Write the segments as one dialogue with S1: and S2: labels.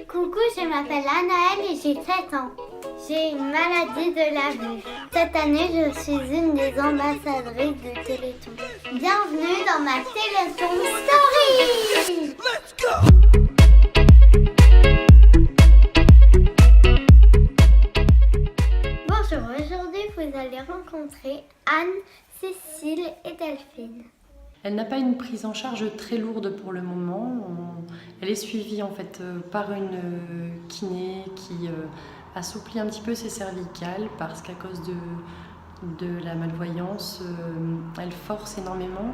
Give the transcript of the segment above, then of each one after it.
S1: Coucou, je m'appelle Anaëlle et j'ai 7 ans. J'ai une maladie de la vue. Cette année, je suis une des ambassadrices de Téléthon. Bienvenue dans ma Téléthon Story.
S2: Let's go!
S1: Bonjour, aujourd'hui vous allez rencontrer Anne, Cécile et Delphine.
S3: Elle n'a pas une prise en charge très lourde pour le moment. Elle est suivie en fait par une kiné qui assouplit un petit peu ses cervicales parce qu'à cause de la malvoyance, elle force énormément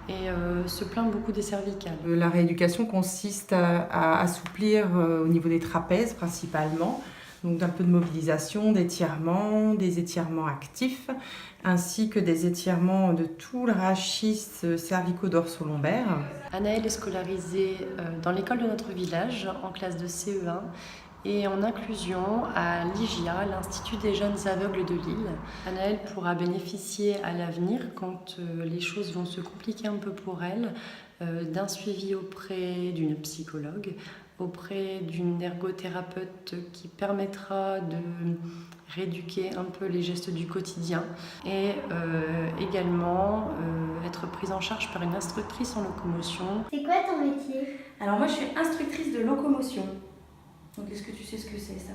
S3: et se plaint beaucoup des cervicales.
S4: La rééducation consiste à assouplir au niveau des trapèzes principalement, donc un peu de mobilisation, d'étirements, des étirements actifs, ainsi que des étirements de tout le rachis cervico-dorso-lombaire.
S3: Anaëlle est scolarisée dans l'école de notre village en classe de CE1 et en inclusion à l'IGIA, l'Institut des jeunes aveugles de Lille. Anaëlle pourra bénéficier à l'avenir, quand les choses vont se compliquer un peu pour elle, d'un suivi auprès d'une psychologue, auprès d'une ergothérapeute qui permettra de rééduquer un peu les gestes du quotidien et également être prise en charge par une instructrice en locomotion.
S1: C'est quoi ton métier?
S5: Alors moi je suis instructrice de locomotion. Donc est-ce que tu sais ce que c'est ça?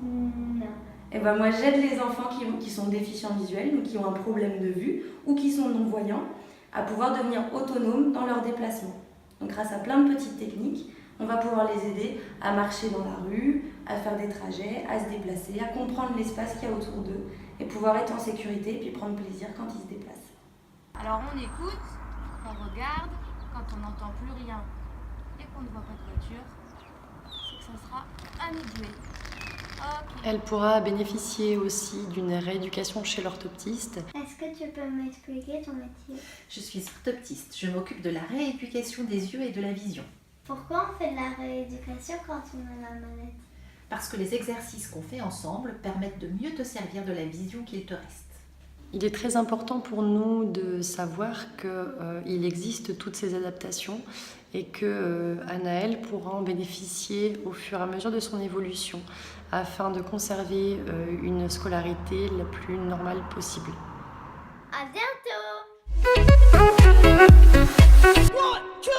S1: Non.
S5: Et ben moi j'aide les enfants qui sont déficients visuels, donc qui ont un problème de vue ou qui sont non-voyants, à pouvoir devenir autonomes dans leurs déplacements. Donc grâce à plein de petites techniques, on va pouvoir les aider à marcher dans la rue, à faire des trajets, à se déplacer, à comprendre l'espace qu'il y a autour d'eux et pouvoir être en sécurité et puis prendre plaisir quand ils se déplacent.
S6: Alors on écoute, on regarde, quand on n'entend plus rien et qu'on ne voit pas de voiture, c'est que ça sera à nous de jouer. Okay.
S3: Elle pourra bénéficier aussi d'une rééducation chez l'orthoptiste.
S1: Est-ce que tu peux m'expliquer ton métier?
S7: Je suis orthoptiste. Je m'occupe de la rééducation des yeux et de la vision.
S1: Pourquoi on fait de la rééducation quand on a la maladie?
S7: Parce que les exercices qu'on fait ensemble permettent de mieux te servir de la vision qu'il te reste.
S3: Il est très important pour nous de savoir qu'il existe toutes ces adaptations et que Anaëlle pourra en bénéficier au fur et à mesure de son évolution afin de conserver une scolarité la plus normale possible.
S1: À bientôt!
S2: 1, 2,